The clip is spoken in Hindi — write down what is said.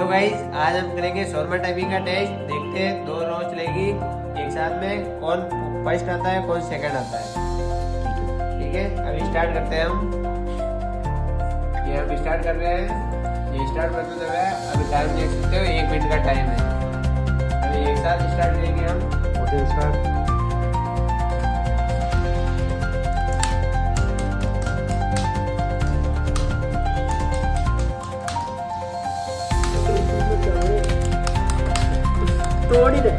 गाइस आज हम करेंगे शॉर्मा टाइपिंग का टेस्ट। देखते हैं दो रोज चलेगी एक साथ में, कौन फर्स्ट आता है कौन सेकंड आता है। ठीक है अभी स्टार्ट करते हैं हम। ये हम स्टार्ट कर रहे हैं, ये स्टार्ट कर देते हैं। अभी टाइम देख सकते हो 1 मिनट का टाइम है। अभी एक साथ स्टार्ट करेंगे हम। Okay start. तोड़ ही दे।